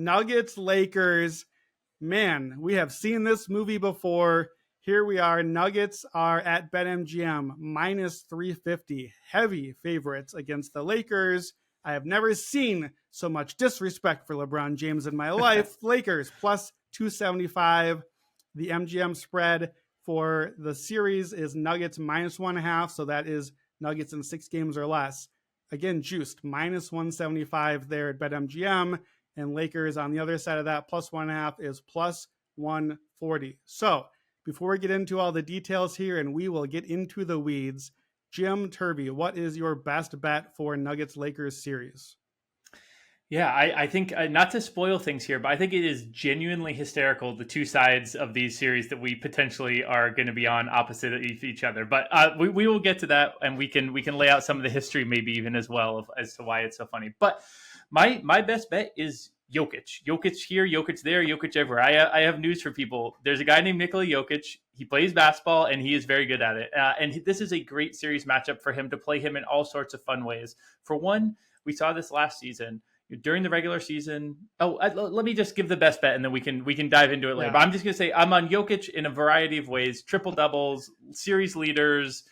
Nuggets, Lakers. Man, we have seen this movie before. Here we are. Nuggets are at BetMGM minus 350. Heavy favorites against the Lakers. I have never seen so much disrespect for LeBron James in my life. Lakers plus 275. The MGM spread for the series is Nuggets minus 1.5. So that is Nuggets in 6 games or less. Again, juiced minus 175 there at BetMGM. And Lakers on the other side of that, plus 1.5 is plus 140. So before we get into all the details here and we will get into the weeds, Jim Turvey, what is your best bet for Nuggets Lakers series? Yeah, I think not to spoil things here, but I think it is genuinely hysterical, the two sides of these series that we potentially are going to be on opposite of each other. But we will get to that, and we can lay out some of the history maybe even as well as to why it's so funny. But my best bet is Jokic. Jokic here, Jokic there, Jokic everywhere. I have news for people. There's a guy named Nikola Jokic. He plays basketball, and he is very good at it. And this is a great series matchup for him to play him in all sorts of fun ways. For one, we saw this last season. During the regular season, let me just give the best bet, and then we can dive into it later. Yeah. But I'm just going to say I'm on Jokic in a variety of ways: triple doubles, series leaders,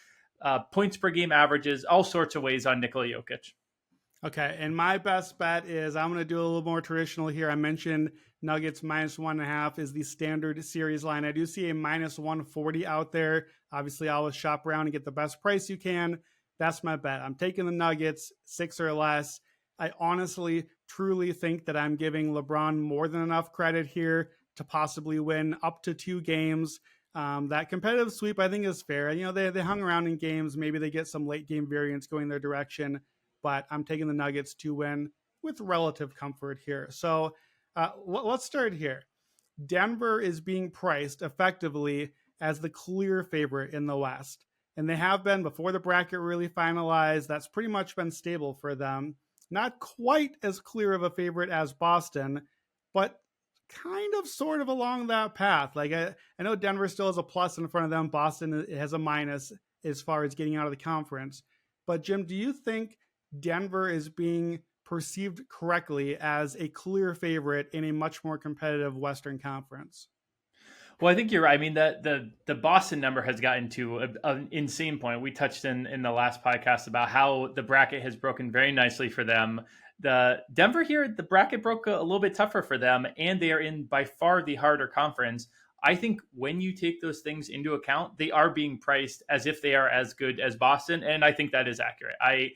points per game averages, all sorts of ways on Nikola Jokic. Okay, and my best bet is I'm going to do a little more traditional here. I mentioned Nuggets minus 1.5 is the standard series line. I do see a minus 140 out there. Obviously, I always shop around and get the best price you can. That's my bet. I'm taking the Nuggets 6 or less. I honestly, truly think that I'm giving LeBron more than enough credit here to possibly win up to 2 games. That competitive sweep, I think, is fair. You know, they hung around in games. Maybe they get some late game variance going their direction, but I'm taking the Nuggets to win with relative comfort here. So let's start here. Denver is being priced effectively as the clear favorite in the West, and they have been before the bracket really finalized. That's pretty much been stable for them. Not quite as clear of a favorite as Boston, but kind of sort of along that path. Like I know Denver still has a plus in front of them. Boston has a minus as far as getting out of the conference. But Jim, do you think Denver is being perceived correctly as a clear favorite in a much more competitive Western Conference? Well, I think you're right. I mean, the Boston number has gotten to an insane point. We touched in the last podcast about how the bracket has broken very nicely for them. The Denver here, the bracket broke a little bit tougher for them, and they are in by far the harder conference. I think when you take those things into account, they are being priced as if they are as good as Boston, and I think that is accurate. I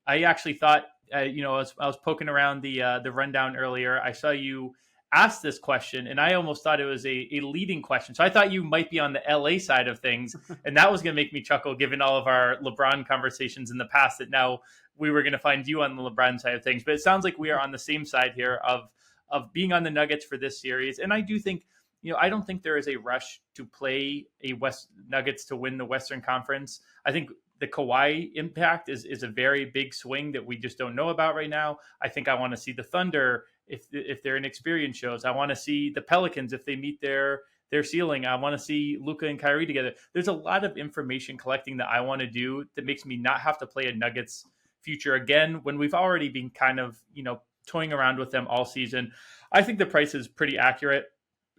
actually thought, I was poking around the rundown earlier. I saw you asked this question, and I almost thought it was a leading question. So I thought you might be on the LA side of things, and that was going to make me chuckle given all of our LeBron conversations in the past, that now we were going to find you on the LeBron side of things. But it sounds like we are on the same side here of being on the Nuggets for this series. And I do think, I don't think there is a rush to play a Nuggets to win the Western Conference. I think the Kawhi impact is a very big swing that we just don't know about right now. I think I want to see the Thunder if their inexperience shows. I want to see the Pelicans if they meet their ceiling. I want to see Luka and Kyrie together. There's a lot of information collecting that I want to do that makes me not have to play a Nuggets future again when we've already been kind of, toying around with them all season. I think the price is pretty accurate.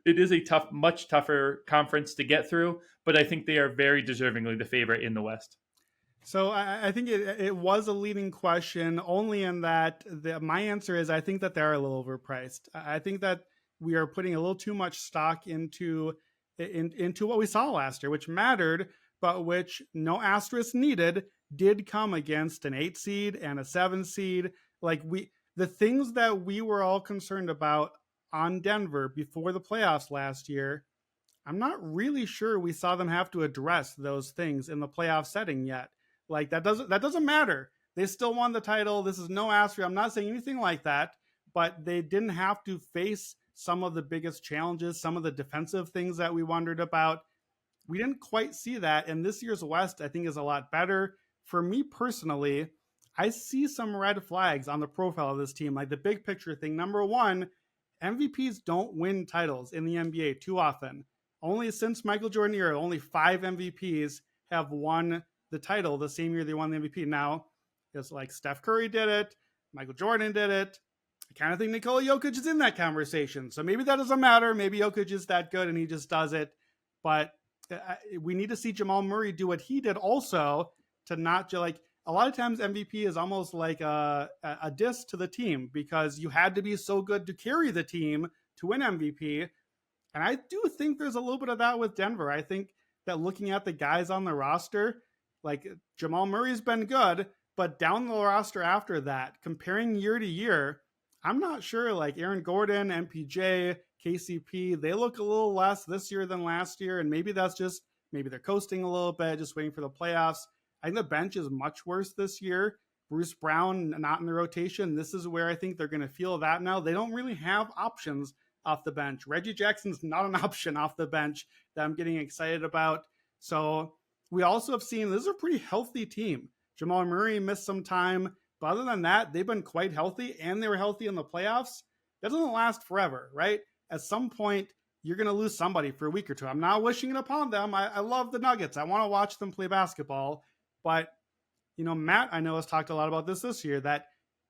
It is a much tougher conference to get through, but I think they are very deservingly the favorite in the West. So I think it was a leading question, only in that my answer is I think that they're a little overpriced. I think that we are putting a little too much stock into what we saw last year, which mattered, but which no asterisk needed, did come against an 8 seed and a 7 seed. Like the things that we were all concerned about on Denver before the playoffs last year, I'm not really sure we saw them have to address those things in the playoff setting yet. Like that doesn't matter. They still won the title. This is no asterisk. I'm not saying anything like that, but they didn't have to face some of the biggest challenges, some of the defensive things that we wondered about. We didn't quite see that. And this year's West, I think, is a lot better. For me personally, I see some red flags on the profile of this team. Like the big picture thing. Number one, MVPs don't win titles in the NBA too often. Only since Michael Jordan era, only 5 MVPs have won the title the same year they won the MVP. Now, it's like Steph Curry did it, Michael Jordan did it. I kind of think Nikola Jokic is in that conversation. So maybe that doesn't matter. Maybe Jokic is that good and he just does it. But we need to see Jamal Murray do what he did also, to not just like, a lot of times MVP is almost like a diss to the team, because you had to be so good to carry the team to win MVP. And I do think there's a little bit of that with Denver. I think that looking at the guys on the roster, like Jamal Murray's been good, but down the roster after that, comparing year to year, I'm not sure. Like Aaron Gordon, MPJ, KCP, they look a little less this year than last year. And maybe that's just, maybe they're coasting a little bit, just waiting for the playoffs. I think the bench is much worse this year. Bruce Brown not in the rotation. This is where I think they're going to feel that now. They don't really have options off the bench. Reggie Jackson's not an option off the bench that I'm getting excited about. So we also have seen this is a pretty healthy team. Jamal Murray missed some time, but other than that, they've been quite healthy, and they were healthy in the playoffs. That doesn't last forever, right? At some point, you're going to lose somebody for a week or two. I'm not wishing it upon them. I love the Nuggets. I want to watch them play basketball. But, Matt, I know has talked a lot about this year, that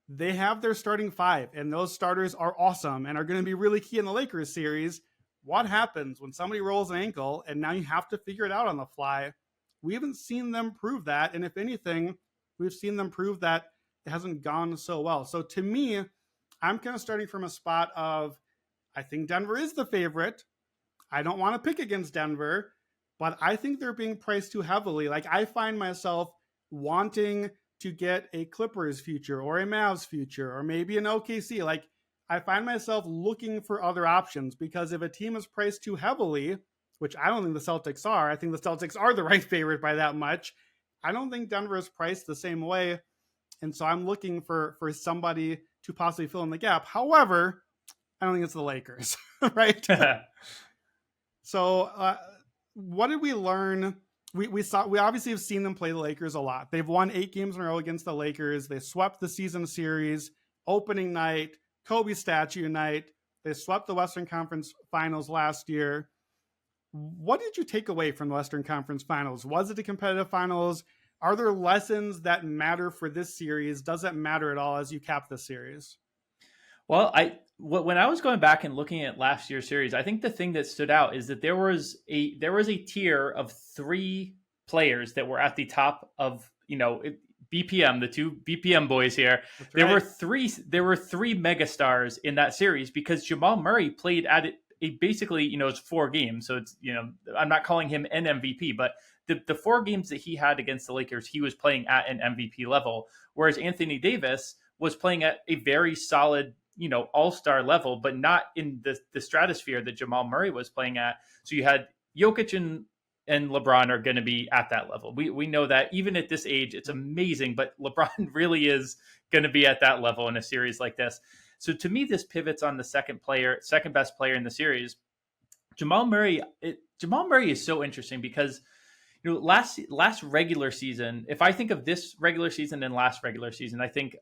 they have their starting five, and those starters are awesome and are going to be really key in the Lakers series. What happens when somebody rolls an ankle and now you have to figure it out on the fly? We haven't seen them prove that. And if anything, we've seen them prove that it hasn't gone so well. So to me, I'm kind of starting from a spot of, I think Denver is the favorite. I don't want to pick against Denver, but I think they're being priced too heavily. Like, I find myself wanting to get a Clippers future or a Mavs future or maybe an OKC. Like, I find myself looking for other options, because if a team is priced too heavily, which I don't think the Celtics are, I think the Celtics are the right favorite by that much. I don't think Denver is priced the same way. And so I'm looking for somebody to possibly fill in the gap. However, I don't think it's the Lakers, right? So what did we learn? We obviously have seen them play the Lakers a lot. They've won 8 games in a row against the Lakers. They swept the season series, opening night, Kobe statue night. They swept the Western Conference Finals last year. What did you take away from the Western Conference Finals? Was it a competitive finals? Are there lessons that matter for this series? Does it matter at all as you cap the series? Well, when I was going back and looking at last year's series, I think the thing that stood out is that there was a tier of 3 players that were at the top of, BPM, the 2 BPM boys here. That's there right. There were three megastars in that series, because Jamal Murray played at it basically, it's 4 games. So it's, I'm not calling him an MVP, but the 4 games that he had against the Lakers, he was playing at an MVP level, whereas Anthony Davis was playing at a very solid, all-star level, but not in the stratosphere that Jamal Murray was playing at. So you had Jokic and LeBron are going to be at that level. We know that even at this age, it's amazing, but LeBron really is going to be at that level in a series like this. So to me, this pivots on the second best player in the series, Jamal Murray. Jamal Murray is so interesting because, last regular season, if I think of this regular season and last regular season, I think,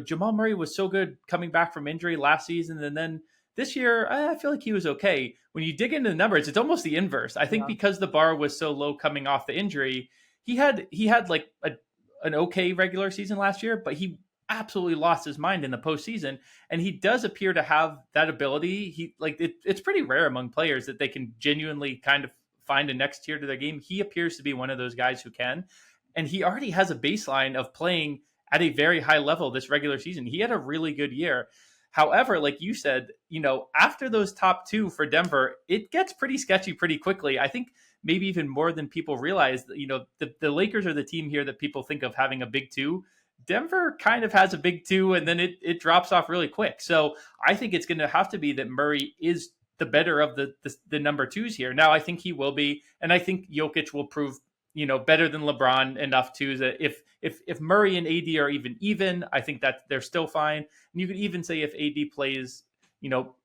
Jamal Murray was so good coming back from injury last season. And then this year, I feel like he was okay. When you dig into the numbers, it's almost the inverse. I think because the bar was so low coming off the injury, he had like an okay regular season last year, but he absolutely lost his mind in the postseason. And he does appear to have that ability. It's pretty rare among players that they can genuinely kind of find a next tier to their game. He appears to be one of those guys who can, and he already has a baseline of playing at a very high level this regular season. He had a really good year. However, like you said, after those top 2 for Denver, it gets pretty sketchy pretty quickly. I think maybe even more than people realize. The Lakers are the team here that people think of having a big 2. Denver kind of has a big 2, and then it drops off really quick. So I think it's going to have to be that Murray is the better of the number 2s here. Now, I think he will be, and I think Jokic will prove, better than LeBron enough too, that if Murray and AD are even, I think that they're still fine. And you could even say if AD plays,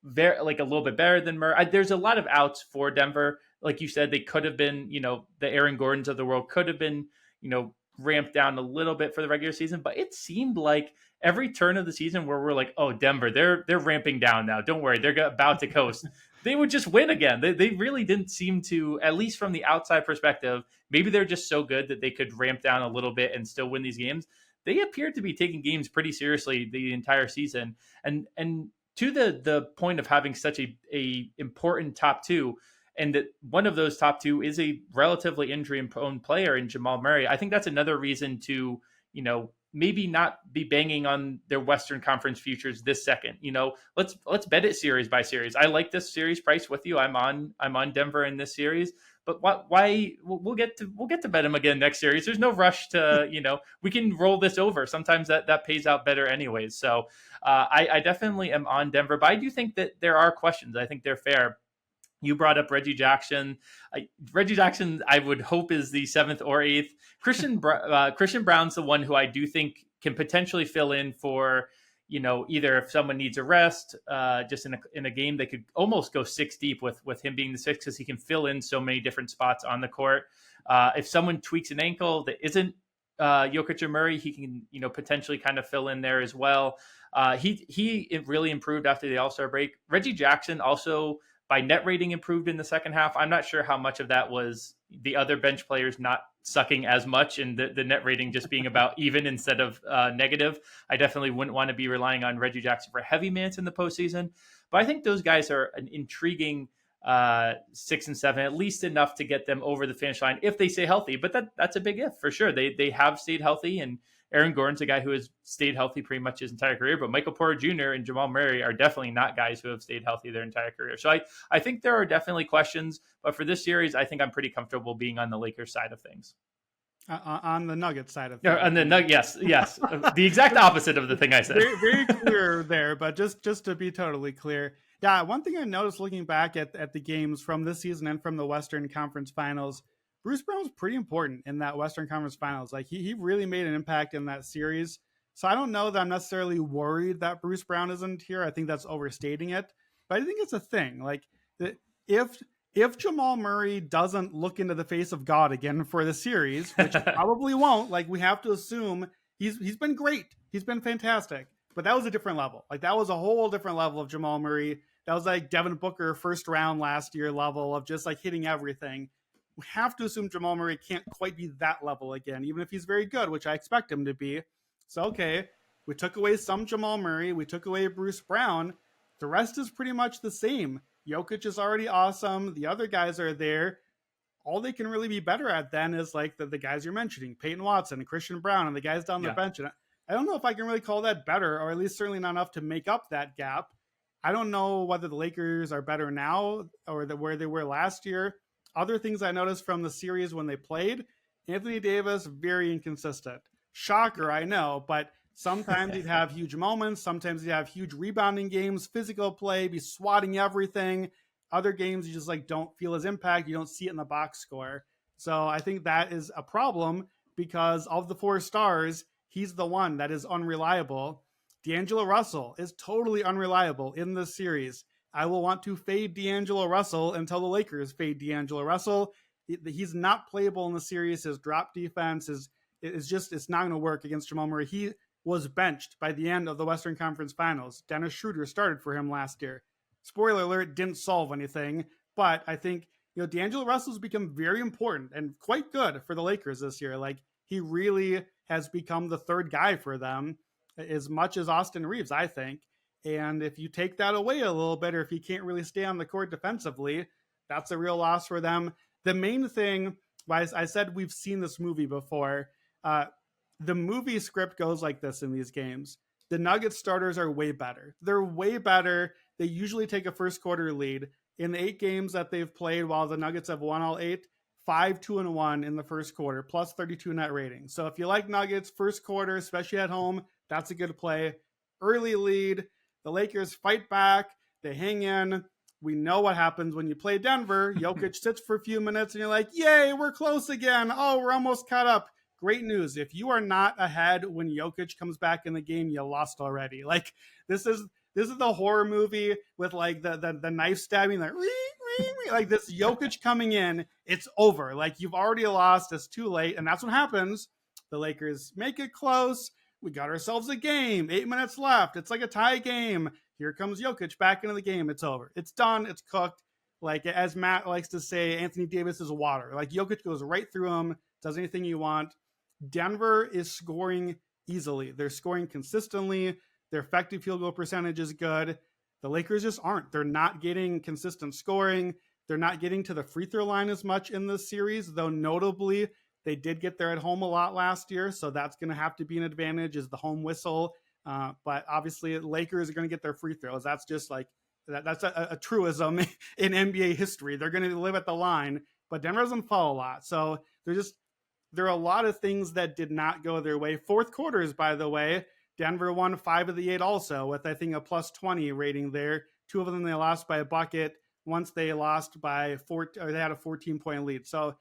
very like a little bit better than Murray. There's a lot of outs for Denver. Like you said, they could have been, the Aaron Gordons of the world could have been, ramped down a little bit for the regular season, but it seemed like every turn of the season where we're like, oh, Denver, they're ramping down now. Don't worry, they're about to coast. They would just win again. They really didn't seem to, at least from the outside perspective, maybe they're just so good that they could ramp down a little bit and still win these games. they appeared to be taking games pretty seriously the entire season. And to the point of having such a important top two, and that one of those top two is a relatively injury prone player in Jamal Murray, I think that's another reason to, maybe not be banging on their Western Conference futures this second. Let's bet it series by series. I like this series price with you. I'm on Denver in this series, but why we'll get to bet them again next series. There's no rush to, we can roll this over. Sometimes that pays out better anyways. So I definitely am on Denver, but I do think that there are questions. I think they're fair. You brought up Reggie Jackson. Reggie Jackson, I would hope, is the 7th or 8th. Christian Brown's the one who I do think can potentially fill in for, either if someone needs a rest, just in a game, they could almost go 6 deep with him being the 6th, because he can fill in so many different spots on the court. If someone tweaks an ankle that isn't Jokic or Murray, he can, potentially kind of fill in there as well. He really improved after the All-Star break. Reggie Jackson also, by net rating, improved in the second half. I'm not sure how much of that was the other bench players not sucking as much and the net rating just being about even instead of negative. I definitely wouldn't want to be relying on Reggie Jackson for heavy minutes in the postseason. But I think those guys are an intriguing 6 and 7, at least enough to get them over the finish line if they stay healthy. But that's a big if for sure. They have stayed healthy, and Aaron Gordon's a guy who has stayed healthy pretty much his entire career, but Michael Porter Jr. and Jamal Murray are definitely not guys who have stayed healthy their entire career. So I think there are definitely questions, but for this series, I think I'm pretty comfortable being on the Lakers side of things. On the Nuggets side of things. On the yes. The exact opposite of the thing I said. Very, very clear there, but just to be totally clear. Yeah, one thing I noticed looking back at the games from this season and from the Western Conference Finals, Bruce Brown was pretty important in that Western Conference Finals. Like he really made an impact in that series. So I don't know that I'm necessarily worried that Bruce Brown isn't here. I think that's overstating it, but I think it's a thing. Like if Jamal Murray doesn't look into the face of God again for the series, which probably won't, like we have to assume he's been great. He's been fantastic, but that was a different level. Like that was a whole different level of Jamal Murray. That was like Devin Booker first round last year level of just like hitting everything. We have to assume Jamal Murray can't quite be that level again, even if he's very good, which I expect him to be. So, okay, we took away some Jamal Murray. We took away Bruce Brown. The rest is pretty much the same. Jokic is already awesome. The other guys are there. All they can really be better at then is like the guys you're mentioning, Peyton Watson and Christian Brown and the guys down the bench. And I don't know if I can really call that better, or at least certainly not enough to make up that gap. I don't know whether the Lakers are better now or where they were last year. Other things I noticed from the series when they played, Anthony Davis, very inconsistent. Shocker, I know, but sometimes he'd have huge moments. Sometimes he'd have huge rebounding games, physical play, be swatting everything. Other games, you just like don't feel his impact. You don't see it in the box score. So I think that is a problem because of the 4 stars, he's the one that is unreliable. D'Angelo Russell is totally unreliable in this series. I will want to fade D'Angelo Russell until the Lakers fade D'Angelo Russell. He's not playable in the series. His drop defense it's not going to work against Jamal Murray. He was benched by the end of the Western Conference Finals. Dennis Schroeder started for him last year. Spoiler alert, didn't solve anything, but I think D'Angelo Russell's become very important and quite good for the Lakers this year. Like he really has become the third guy for them, as much as Austin Reeves, I think. And if you take that away a little bit, or if he can't really stay on the court defensively, that's a real loss for them. The main thing, I said we've seen this movie before. The movie script goes like this in these games. The Nuggets starters are way better. They're way better. They usually take a first quarter lead. In the 8 games that they've played, while the Nuggets have won all 8, 5-2-1 in the first quarter, plus 32 net rating. So if you like Nuggets, first quarter, especially at home, that's a good play. Early lead. The Lakers fight back. They hang in. We know what happens when you play Denver. Jokic sits for a few minutes and you're like, yay, we're close again. Oh, we're almost caught up. Great news. If you are not ahead when Jokic comes back in the game, you lost already. Like this is the horror movie with like the knife stabbing, like this Jokic coming in, it's over. Like you've already lost. It's too late. And that's what happens. The Lakers make it close. We got ourselves a game. 8 minutes left. It's like a tie game. Here comes Jokic back into the game. It's over. It's done. It's cooked. Like, as Matt likes to say, Anthony Davis is water. Like, Jokic goes right through him, does anything you want. Denver is scoring easily. They're scoring consistently. Their effective field goal percentage is good. The Lakers just aren't. They're not getting consistent scoring. They're not getting to the free throw line as much in this series, though notably they did get there at home a lot last year. So that's going to have to be an advantage, is the home whistle. But obviously Lakers are going to get their free throws. That's just like, that's a truism in NBA history. They're going to live at the line, but Denver doesn't fall a lot. So there are a lot of things that did not go their way. Fourth quarters, by the way, Denver won 5 of the 8 also, with I think a plus 20 rating there. 2 of them they lost by a bucket. Once they lost by 4, or they had a 14-point lead. So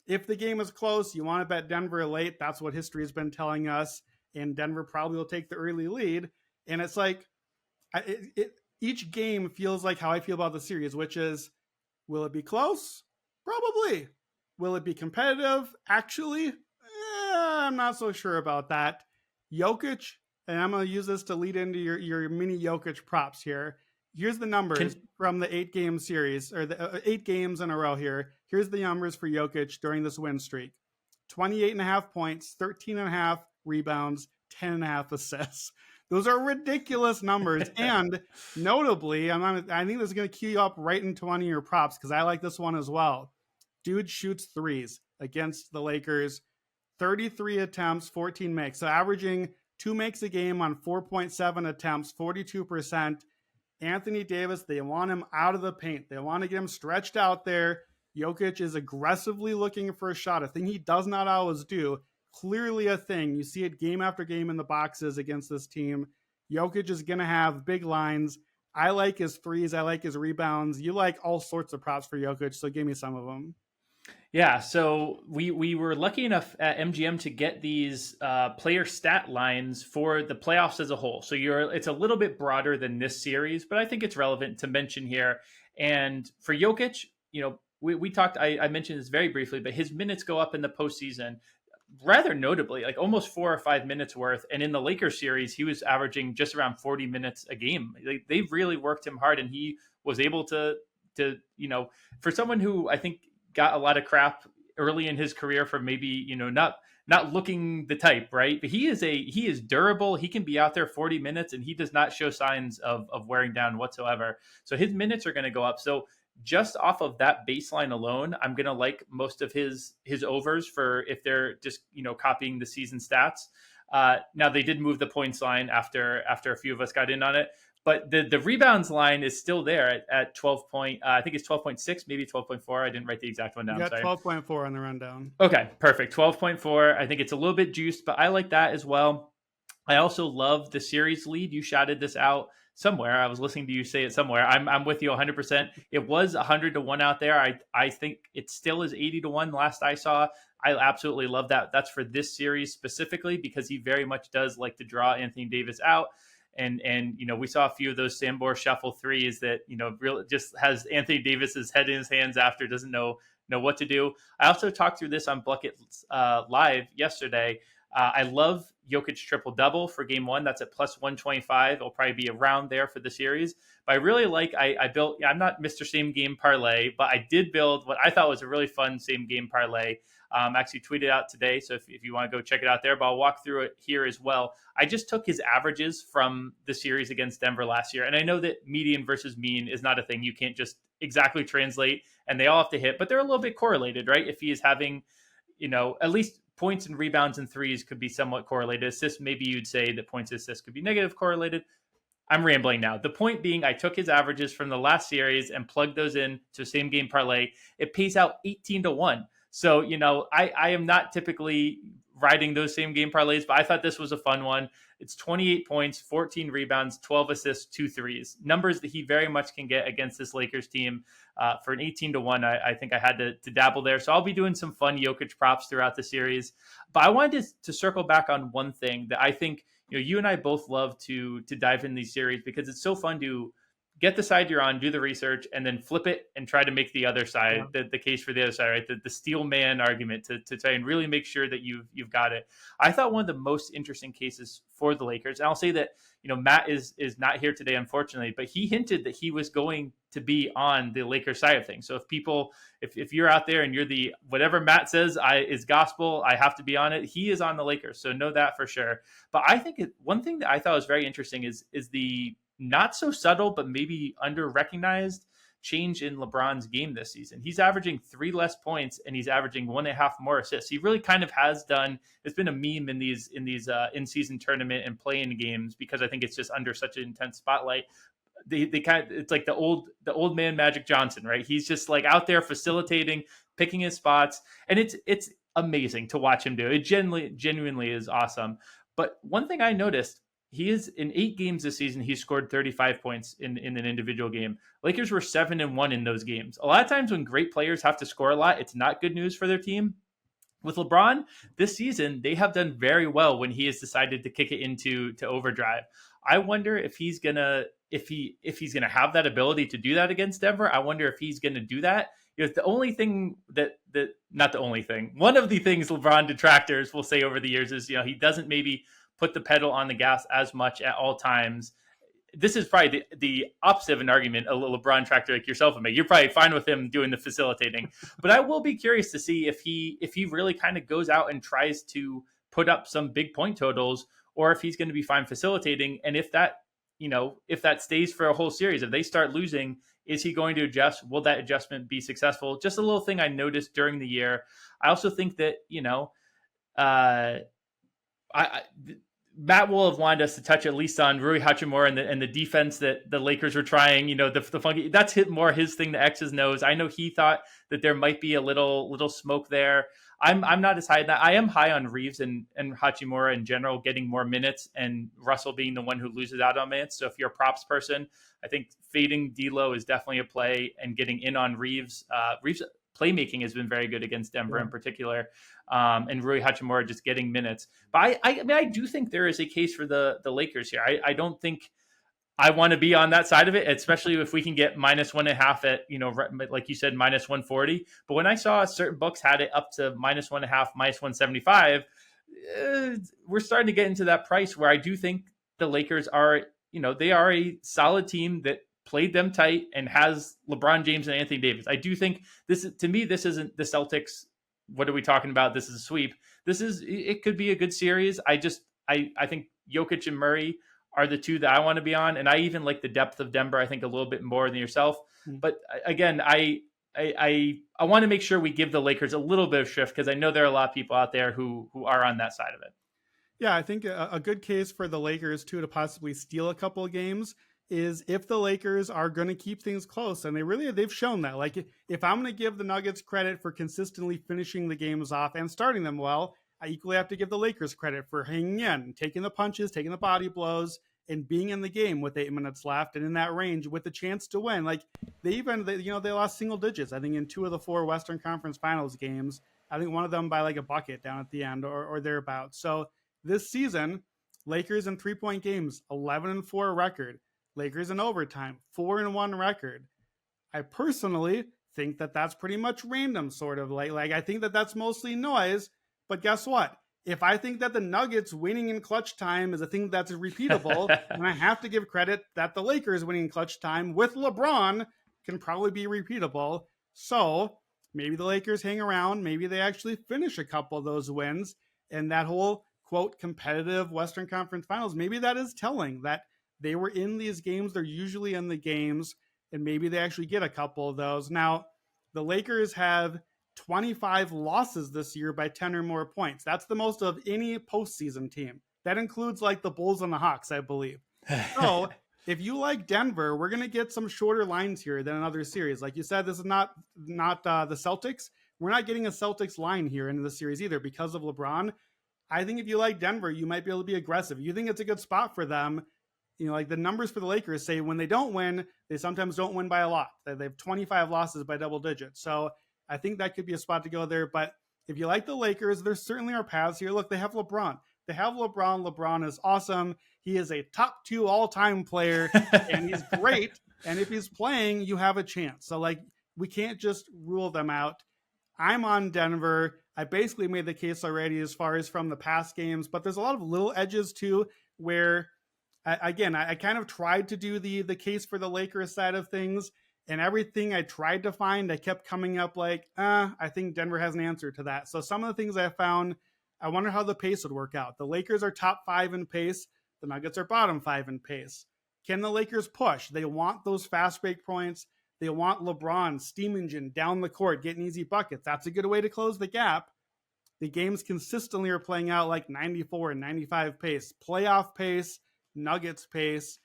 if the game is close, you want to bet Denver late. That's what history has been telling us. And Denver probably will take the early lead. And it's like, each game feels like how I feel about the series, which is, will it be close? Probably. Will it be competitive? Actually, I'm not so sure about that. Jokic, and I'm going to use this to lead into your mini Jokic props here. Here's the numbers from the 8-game series, or the 8 games in a row here. Here's the numbers for Jokic during this win streak. 28.5 points, 13.5 rebounds, 10.5 assists. Those are ridiculous numbers. And notably, I think this is going to cue you up right into one of your props, because I like this one as well. Dude shoots threes against the Lakers. 33 attempts, 14 makes. So averaging 2 makes a game on 4.7 attempts, 42%. Anthony Davis, they want him out of the paint. They want to get him stretched out there. Jokic is aggressively looking for a shot, a thing he does not always do. Clearly a thing. You see it game after game in the boxes against this team. Jokic is going to have big lines. I like his threes. I like his rebounds. You like all sorts of props for Jokic, so give me some of them. Yeah, so we were lucky enough at MGM to get these player stat lines for the playoffs as a whole. So it's a little bit broader than this series, but I think it's relevant to mention here. And for Jokic, we talked, I mentioned this very briefly, but his minutes go up in the postseason rather notably, like almost 4 or 5 minutes worth. And in the Lakers series, he was averaging just around 40 minutes a game. They've really worked him hard, and he was able to for someone who I think got a lot of crap early in his career for maybe, not looking the type, right? But he is durable. He can be out there 40 minutes and he does not show signs of wearing down whatsoever. So his minutes are going to go up. So just off of that baseline alone, I'm going to like most of his overs for if they're just, copying the season stats. Now they did move the points line after a few of us got in on it. But the rebounds line is still there at 12 point. I think it's 12.6, maybe 12.4. I didn't write the exact one down. You got 12.4 on the rundown. Okay, perfect. 12.4. I think it's a little bit juiced, but I like that as well. I also love the series lead. You shouted this out somewhere. I was listening to you say it somewhere. I'm with you 100%. It was 100-1 out there. I think it still is 80-1 last I saw. I absolutely love that. That's for this series specifically because he very much does like to draw Anthony Davis out. And we saw a few of those Sambor shuffle threes that, really just has Anthony Davis's head in his hands after, doesn't know what to do. I also talked through this on Bucket Live yesterday. I love Jokic triple-double for game 1. That's at plus 125. It'll probably be around there for the series. But I really like, I built, I'm not Mr. Same Game Parlay, but I did build what I thought was a really fun same game parlay. Actually tweeted out today, so if you want to go check it out there, but I'll walk through it here as well. I just took his averages from the series against Denver last year, and I know that median versus mean is not a thing. You can't just exactly translate, and they all have to hit, but they're a little bit correlated, right? If he is having, at least points and rebounds and threes could be somewhat correlated. Assists, maybe you'd say that points and assists could be negative correlated. I'm rambling now. The point being, I took his averages from the last series and plugged those in to same game parlay. It pays out 18-1. So, I am not typically riding those same game parlays, but I thought this was a fun one. It's 28 points, 14 rebounds, 12 assists, 2 threes. Numbers that he very much can get against this Lakers team. For an 18-1, I think I had to dabble there. So I'll be doing some fun Jokic props throughout the series. But I wanted to circle back on one thing that I think, you and I both love to dive in these series because it's so fun to get the side you're on, do the research, and then flip it and try to make the other side, the case for the other side, right? The steel man argument to try and really make sure that you've got it. I thought one of the most interesting cases for the Lakers, and I'll say that, Matt is not here today, unfortunately, but he hinted that he was going to be on the Lakers side of things. So if you're out there and you're the, whatever Matt says is gospel, I have to be on it. He is on the Lakers. So know that for sure. But I think one thing that I thought was very interesting is the not so subtle, but maybe under recognized change in LeBron's game this season. He's averaging 3 less points and he's averaging 1.5 more assists. He really kind of has done. It's been a meme in these in-season tournament and play-in games because I think it's just under such an intense spotlight. They kind of, it's like the old man Magic Johnson, right? He's just like out there facilitating, picking his spots, and it's amazing to watch him do. It genuinely is awesome. But one thing I noticed, he is in 8 games this season, he scored 35 points in an individual game. Lakers were 7-1 in those games. A lot of times when great players have to score a lot, it's not good news for their team. With LeBron this season, they have done very well when he has decided to kick it into overdrive. I wonder if he's gonna have that ability to do that against Denver. I wonder if he's gonna do that. The only thing not the only thing. One of the things LeBron detractors will say over the years is, he doesn't maybe put the pedal on the gas as much at all times. This is probably the opposite of an argument a LeBron tractor like yourself would make. You're probably fine with him doing the facilitating, but I will be curious to see if he really kind of goes out and tries to put up some big point totals, or if he's going to be fine facilitating. And if that stays for a whole series, if they start losing, is he going to adjust? Will that adjustment be successful? Just a little thing I noticed during the year. I also think that, Matt will have wanted us to touch at least on Rui Hachimura and the defense that the Lakers were trying. The funky, that's more his thing, the X's and O's. I know he thought that there might be a little smoke there. I'm not as high on that. I am high on Reeves and Hachimura in general getting more minutes, and Russell being the one who loses out on minutes. So if you're a props person, I think fading D'Lo is definitely a play, and getting in on Reeves. Reeves playmaking has been very good against Denver in particular, and Rui Hachimura just getting minutes. But I do think there is a case for the Lakers here. I don't think I want to be on that side of it, especially if we can get -1.5 at, like you said, -140. But when I saw certain books had it up to -1.5, -175, we're starting to get into that price where I do think the Lakers are, they are a solid team that played them tight and has LeBron James and Anthony Davis. I do think this isn't the Celtics. What are we talking about? This is a sweep. It could be a good series. I think Jokic and Murray are the two that I want to be on. And I even like the depth of Denver, I think, a little bit more than yourself. But again, I want to make sure we give the Lakers a little bit of shift, because I know there are a lot of people out there who are on that side of it. Yeah, I think a good case for the Lakers too to possibly steal a couple of games is if the Lakers are going to keep things close, and they've shown that. Like, if I'm going to give the Nuggets credit for consistently finishing the games off and starting them well, I equally have to give the Lakers credit for hanging in, taking the punches, taking the body blows, and being in the game with 8 minutes left and in that range with the chance to win. Like, they lost single digits, I think, in 2 of the 4 Western Conference Finals games. I think one of them by like a bucket down at the end or thereabouts. So this season, Lakers in 3-point games, 11-4 record. Lakers in overtime, 4-1 record. I personally think that that's pretty much random, sort of. Like I think that that's mostly noise. But guess what? If I think that the Nuggets winning in clutch time is a thing that's repeatable, then I have to give credit that the Lakers winning in clutch time with LeBron can probably be repeatable. So maybe the Lakers hang around. Maybe they actually finish a couple of those wins. And that whole, quote, competitive Western Conference Finals, maybe that is telling that they were in these games. They're usually in the games, and maybe they actually get a couple of those. Now, the Lakers have 25 losses this year by 10 or more points. That's the most of any postseason team. That includes like the Bulls and the Hawks, I believe. So if you like Denver, we're going to get some shorter lines here than another series. Like you said, this is not the Celtics. We're not getting a Celtics line here in the series either because of LeBron. I think if you like Denver, you might be able to be aggressive. You think it's a good spot for them. Like the numbers for the Lakers say when they don't win, they sometimes don't win by a lot. They have 25 losses by double digits. So I think that could be a spot to go there. But if you like the Lakers, there certainly are paths here. Look, they have LeBron. LeBron is awesome. He is a top 2 all-time player, and he's great. And if he's playing, you have a chance. So like, we can't just rule them out. I'm on Denver. I basically made the case already as far as from the past games, but there's a lot of little edges too where I kind of tried to do the case for the Lakers side of things, and everything I tried to find, I kept coming up like, I think Denver has an answer to that. So some of the things I found, I wonder how the pace would work out. The Lakers are top 5 in pace. The Nuggets are bottom 5 in pace. Can the Lakers push? They want those fast break points. They want LeBron, steam engine, down the court, getting easy buckets. That's a good way to close the gap. The games consistently are playing out like 94 and 95 pace. Playoff pace, Nuggets pace.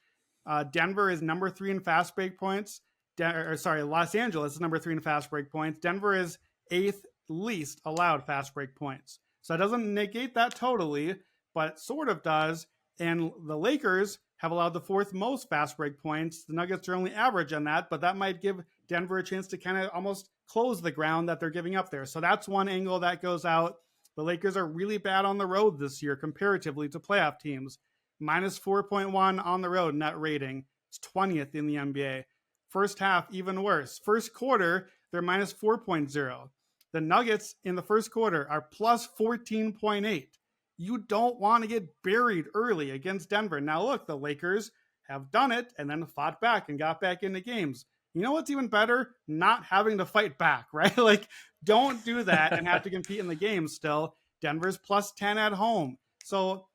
Denver is number 3 in fast break points. Los Angeles is number 3 in fast break points. Denver is 8th least allowed fast break points. So it doesn't negate that totally, but sort of does. And the Lakers have allowed the 4th most fast break points. The Nuggets are only average on that, but that might give Denver a chance to kind of almost close the ground that they're giving up there. So that's one angle that goes out. The Lakers are really bad on the road this year comparatively to playoff teams. Minus 4.1 on the road net rating. It's 20th in the NBA. First half, even worse. First quarter, they're minus 4.0. The Nuggets in the first quarter are plus 14.8. You don't want to get buried early against Denver. Now look, the Lakers have done it and then fought back and got back into games. You know what's even better? Not having to fight back, right? Like, don't do that and have to compete in the game still. Denver's plus 10 at home. So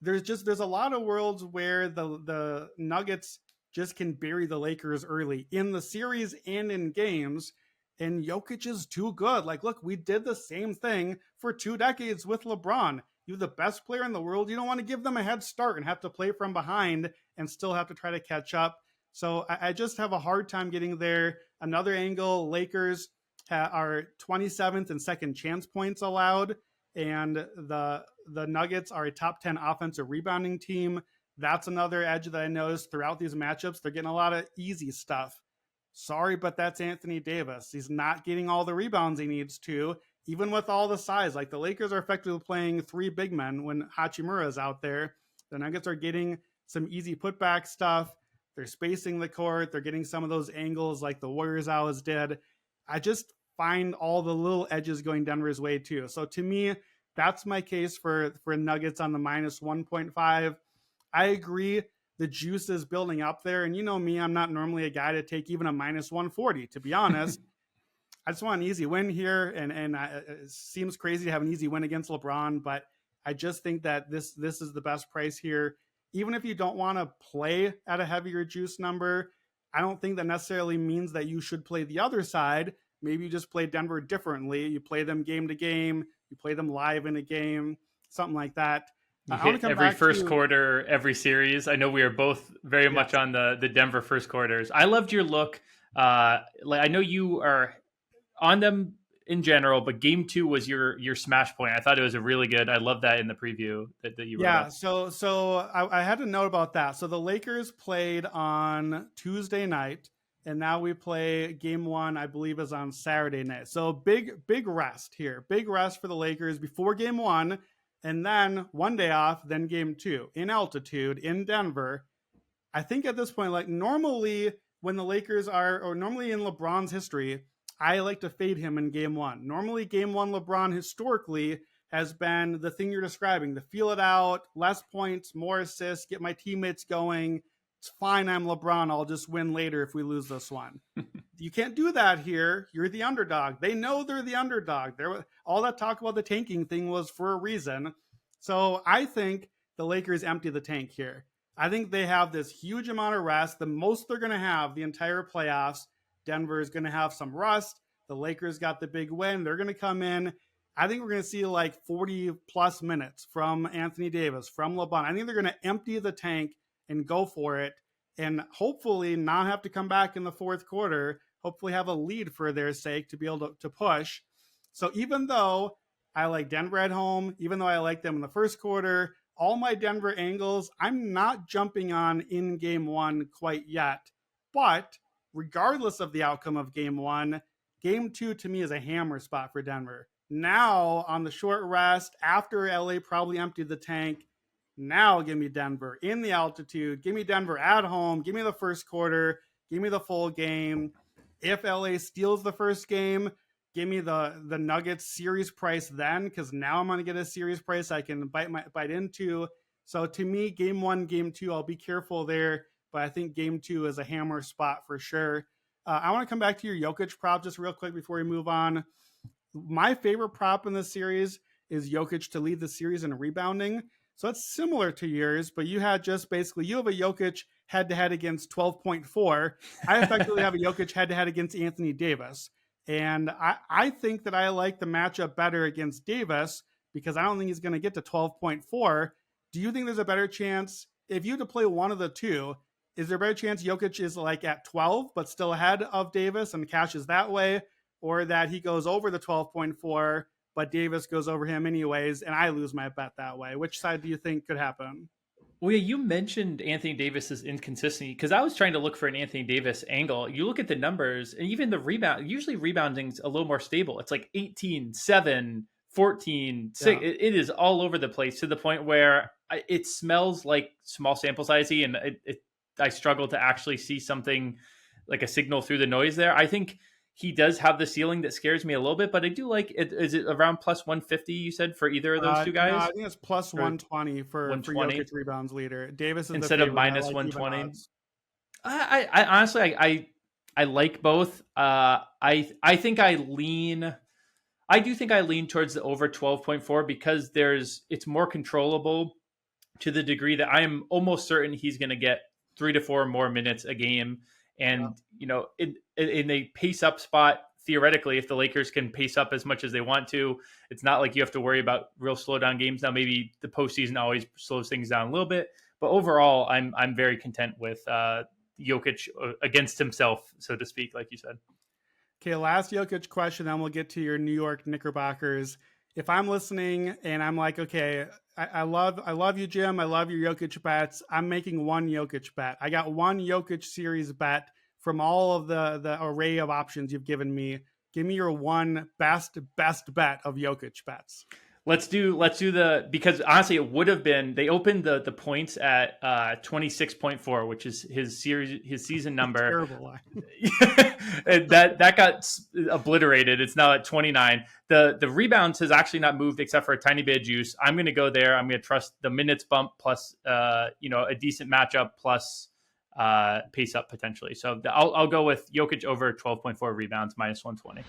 there's a lot of worlds where the Nuggets just can bury the Lakers early in the series and in games. And Jokic is too good. Like, look, we did the same thing for 2 decades with LeBron. You're the best player in the world. You don't want to give them a head start and have to play from behind and still have to try to catch up. So I just have a hard time getting there. Another angle, Lakers are 27th in second chance points allowed, and the Nuggets are a top 10 offensive rebounding team. That's another edge that I noticed throughout these matchups. They're getting a lot of easy stuff. Sorry, but that's Anthony Davis. He's not getting all the rebounds he needs to, even with all the size. Like, the Lakers are effectively playing 3 big men when Hachimura is out there. The Nuggets are getting some easy putback stuff. They're spacing the court. They're getting some of those angles like the Warriors always did. I just find all the little edges going Denver's way too. So to me, that's my case for Nuggets on the minus 1.5. I agree. The juice is building up there. And you know me, I'm not normally a guy to take even a minus 140, to be honest. I just want an easy win here. And it seems crazy to have an easy win against LeBron, but I just think that this is the best price here. Even if you don't want to play at a heavier juice number, I don't think that necessarily means that you should play the other side. Maybe you just play Denver differently. You play them game to game. You play them live in a game, something like that. You hit every first quarter, every series. I know we are both very much on the Denver first quarters. I loved your look. I know you are on them in general, but game 2 was your smash point. I thought it was a really good. I love that in the preview that you wrote up. So I had to note about that. So the Lakers played on Tuesday night, and now we play game 1, I believe, is on Saturday night. So big rest here. Big rest for the Lakers before game 1, and then 1 day off, then game 2 in altitude in Denver. I think at this point, like, normally when the Lakers are, or normally in LeBron's history, I like to fade him in game 1. Normally, game 1 LeBron historically has been the thing you're describing, the feel it out, less points, more assists, get my teammates going. It's fine, I'm LeBron. I'll just win later if we lose this one. You can't do that here. You're the underdog. They know they're the underdog. All that talk about the tanking thing was for a reason. So I think the Lakers empty the tank here. I think they have this huge amount of rest, the most they're going to have the entire playoffs. Denver is going to have some rust. The Lakers got the big win. They're going to come in. I think we're going to see like 40 plus minutes from Anthony Davis, from LeBron. I think they're going to empty the tank and go for it, and hopefully not have to come back in the fourth quarter, hopefully have a lead for their sake to be able to push. So even though I like Denver at home, even though I like them in the first quarter, all my Denver angles, I'm not jumping on in game 1 quite yet. But regardless of the outcome of game 1, game 2 to me is a hammer spot for Denver. Now, on the short rest, after LA probably emptied the tank, now give me Denver in the altitude. Give me Denver at home. Give me the first quarter. Give me the full game. If LA steals the first game, give me the Nuggets series price then, because now I'm going to get a series price I can bite into. So to me, game 1, game 2, I'll be careful there, but I think game 2 is a hammer spot for sure. I want to come back to your Jokic prop just real quick before we move on. My favorite prop in this series is Jokic to lead the series in rebounding. So it's similar to yours, but you had just basically, you have a Jokic head-to-head against 12.4. I effectively have a Jokic head-to-head against Anthony Davis. And I think that I like the matchup better against Davis because I don't think he's going to get to 12.4. Do you think there's a better chance, if you had to play one of the two, is there a better chance Jokic is like at 12, but still ahead of Davis and cashes that way? Or that he goes over the 12.4, but Davis goes over him anyways, and I lose my bet that way? Which side do you think could happen? Well, yeah, you mentioned Anthony Davis's inconsistency because I was trying to look for an Anthony Davis angle. You look at the numbers and even the rebound, usually rebounding's a little more stable. It's like 18, 7, 14, 6. Yeah. It is all over the place to the point where it smells like small sample sizey, and I struggle to actually see something like a signal through the noise there. I think he does have the ceiling that scares me a little bit, but I do like it. Is it around plus 150, you said, for either of those two guys? No, I think it's plus 120 for Jokic rebounds leader. Davis is instead of minus 120. I honestly, I like both. I think I do think I lean towards the over 12.4 because it's more controllable to the degree that I am almost certain he's going to get 3 to 4 more minutes a game. And, in a pace up spot, theoretically, if the Lakers can pace up as much as they want to, it's not like you have to worry about real slow down games. Now, maybe the postseason always slows things down a little bit, but overall, I'm very content with Jokic against himself, so to speak, like you said. Okay, last Jokic question, then we'll get to your New York Knickerbockers. If I'm listening and I'm like, okay, I love you, Jim. I love your Jokic bets. I'm making one Jokic bet. I got one Jokic series bet from all of the array of options you've given me. Give me your one best bet of Jokic bets. Let's do because honestly, it would have been, they opened the points at 26.4, which is his season number. Terrible line. And that got obliterated. It's now at 29. The rebounds has actually not moved except for a tiny bit of juice. I'm going to go there. I'm going to trust the minutes bump plus a decent matchup plus pace up potentially. So I'll go with Jokic over 12.4 rebounds minus 120.